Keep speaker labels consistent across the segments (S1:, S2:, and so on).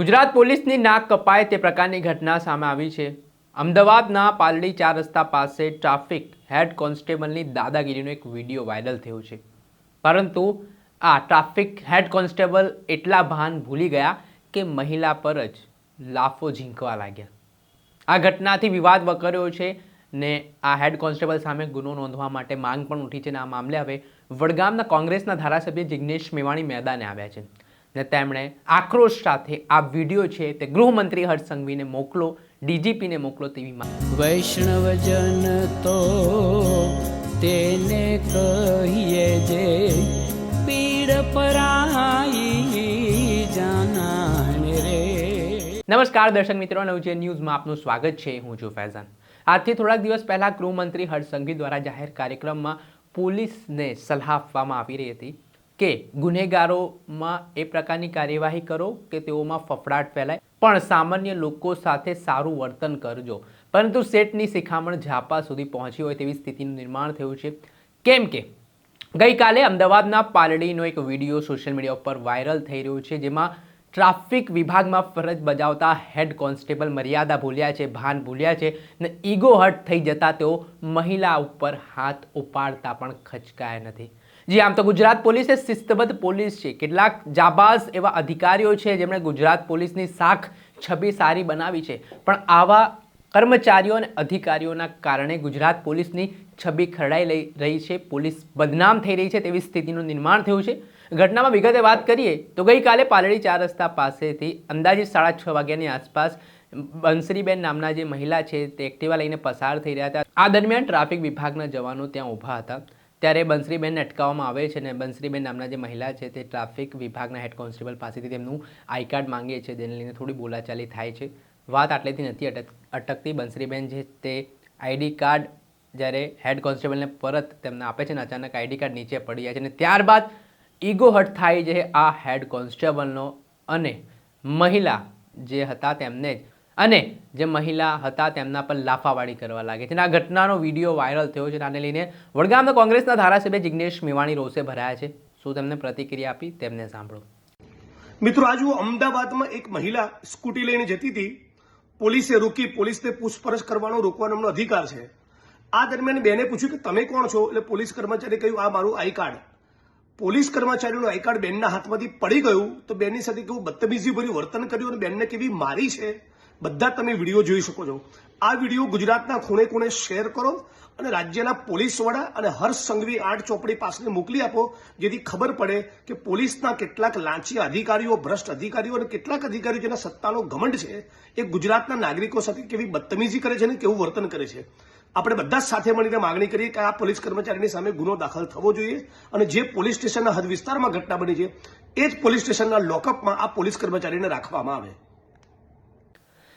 S1: ગુજરાત પોલીસની નાક કપાય તે પ્રકારની ઘટના સામે આવી છે। અમદાવાદના પાલડી 4 રસ્તા પાસે ટ્રાફિક હેડ કોન્સ્ટેબલની દાદાગીરીનો એક વિડીયો વાયરલ થયો છે, પરંતુ આ ટ્રાફિક હેડ કોન્સ્ટેબલ એટલા ભાન ભૂલી ગયા કે મહિલા પર જ લાફો ઝીંકવા લાગ્યા। આ ઘટનાથી વિવાદ વકર્યો છે ને આ હેડ કોન્સ્ટેબલ સામે ગુનો નોંધવા માટે માંગ પણ ઉઠી છે। આ મામલે હવે વડગામના કોંગ્રેસના ધારાસભ્ય જિગ્નેશ મેવાણી મેદાને આવ્યા છે ને તેમણે આક્રોશ સાથે આ વિડીયો છે તે ગૃહમંત્રી હર્ષ સંઘવીને મોકલો, ડીજીપીને મોકલો તેવી માંગ।
S2: વૈષ્ણવજન તો તેને કહીએ જે પીડ પરાઈ જાનાને રે।
S1: નમસ્કાર દર્શક મિત્રો, નવજીવન ન્યૂઝમાં આપનું સ્વાગત છે। હું છું ફૈઝાન। આજથી થોડાક દિવસ પહેલા ગૃહમંત્રી હર્ષ સંઘવી દ્વારા જાહેર કાર્યક્રમમાં પોલીસને સલાહ આપવામાં આવી રહી હતી કે ગુનેગારોમાં એ પ્રકારની કાર્યવાહી કરો કે તેઓમાં ફફડાટ ફેલાય, પણ સામાન્ય લોકો સાથે સારું વર્તન કરજો। પરંતુ સેટની શિખામણ ઝાપા સુધી પહોંચી હોય તેવી સ્થિતિનું નિર્માણ થયું છે, કેમ કે ગઈકાલે અમદાવાદના પાલડીનો એક વિડીયો સોશિયલ મીડિયા ઉપર વાયરલ થઈ રહ્યો છે, જેમાં ટ્રાફિક વિભાગમાં ફરજ બજાવતા હેડ કોન્સ્ટેબલ મર્યાદા ભૂલ્યા છે, ભાન ભૂલ્યા છે ને ઈગો હર્ટ થઈ જતા તેઓ મહિલા ઉપર હાથ ઉપાડતા પણ ખચકાયા નથી। જી, આમ તો ગુજરાત પોલીસ એ શિસ્તબદ્ધ પોલીસ છે। કેટલાક જાબાઝ એવા અધિકારીઓ છે જેમણે ગુજરાત પોલીસની સાખ છબી સારી બનાવી છે, પણ આવા કર્મચારીઓ અને અધિકારીઓના કારણે ગુજરાત પોલીસની છબી ખરડાઈ રહી છે, પોલીસ બદનામ થઈ રહી છે તેવી સ્થિતિનું નિર્માણ થયું છે। ઘટનામાં વિગતે વાત કરીએ તો ગઈકાલે પાલડી 4 રસ્તા પાસેથી અંદાજિત 6:30 વાગ્યાની આસપાસ બંસરીબેન નામના જે મહિલા છે તે એક્ટિવા લઈને પસાર થઈ રહ્યા હતા। આ દરમિયાન ટ્રાફિક વિભાગના જવાનો ત્યાં ઊભા હતા, ત્યારે બંસરીબેનને અટકાવવામાં આવે છે અને બંસરીબેન નામના જે મહિલા છે તે ટ્રાફિક વિભાગના હેડ કોન્સ્ટેબલ પાસેથી તેમનું આઈ કાર્ડ માંગે છે, જેને લઈને થોડી બોલાચાલી થાય છે। વાત આટલેથી નથી અટકતી। બંસરીબેન જે તે આઈડી કાર્ડ જ્યારે હેડ કોન્સ્ટેબલને પરત તેમને આપે છે ને અચાનક આઈડી કાર્ડ નીચે પડી જાય છે અને ત્યારબાદ ઈગો હર્ટ થાય છે આ હેડ કોન્સ્ટેબલનો અને મહિલા જે હતા તેમને જ અને જે મહિલા હતા તેમના પર લાફાવાડી કરવા લાગે છે। આ ઘટનાનો વિડીયો વાયરલ થયો છે। આને લઈને વડગામના કોંગ્રેસના ધારાસભ્ય જિગ્નેશ મેવાણી રોષે ભરાયા છે। શું તેમને પ્રતિક્રિયા આપી તેમને સાંભળો।
S3: મિત્રો, આજ અમદાવાદમાં એક મહિલા સ્કૂટી લઈને જતી હતી, પોલીસે રોકી, પોલીસને પૂછપરછ કરવાનો રોકવાનો એમનો અધિકાર છે। આ દરમિયાન બેને પૂછ્યું કે તમે કોણ છો? એટલે પોલીસ કર્મચારીએ કહ્યું આ મારું આઈ કાર્ડ। પોલીસ કર્મચારીનું આઈ કાર્ડ બેનના હાથમાંથી પડી ગયું તો બેનની સાથે કેવું બદતમીજી ભર્યું વર્તન કર્યું અને બેનને કેવી મારી છે બધા તમે વિડીયો જોઈ શકો છો। આ વિડીયો ગુજરાતના ખૂણે ખૂણે શેર કરો અને રાજ્યના પોલીસ વડા અને હર્ષ સંઘવી 8 ચોપડી પાસને મોકલી આપો, જેથી ખબર પડે કે પોલીસના કેટલાક લાંચિયા અધિકારીઓ, ભ્રષ્ટ અધિકારીઓ અને કેટલાક અધિકારીઓ જેના સત્તાનો ઘમંડ છે એ ગુજરાતના નાગરિકો સાથે કેવી બદતમીજી કરે છે અને કેવું વર્તન કરે છે। આપણે બધા સાથે મળીને માંગણી કરીએ કે આ પોલીસ કર્મચારીની સામે ગુનો દાખલ થવો જોઈએ અને જે પોલીસ સ્ટેશનના હદ વિસ્તારમાં ઘટના બની છે એ જ પોલીસ સ્ટેશનના લોકઅપમાં આ પોલીસ કર્મચારીને રાખવામાં આવે।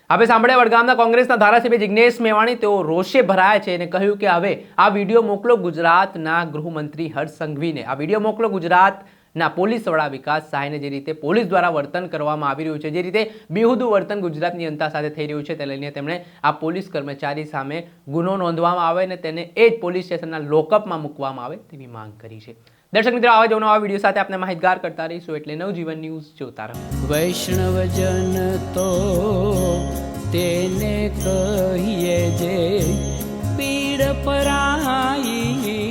S1: હવે સાંભળ્યા વડગામના કોંગ્રેસના ધારાસભ્ય જિગ્નેશ મેવાણી, તેઓ રોષે ભરાયા છે અને કહ્યું કે હવે આ વિડીયો મોકલો ગુજરાતના ગૃહમંત્રી હર્ષ સંઘવીને। આ વિડીયો મોકલો ગુજરાતના પોલીસ વડા વિકાસ સહાયને। જે રીતે પોલીસ દ્વારા વર્તન કરવામાં આવી રહ્યું છે, જે રીતે બેહુદું વર્તન ગુજરાતની જનતા સાથે થઈ રહ્યું છે, તે લઈને તેમણે આ પોલીસ કર્મચારી સામે ગુનો નોંધવામાં આવે અને તેને એ જ પોલીસ સ્ટેશનના લોકઅપમાં મૂકવામાં આવે તેવી માંગ કરી છે। દર્શક મિત્રો, આવા જ નવા વિડીયો સાથે આપણે માહિતગાર કરતા રહીશું, એટલે નવજીવન ન્યૂઝ જોતા રહો।
S2: વૈષ્ણવજન તો તેને કહીએ જે પીડ પરાઈ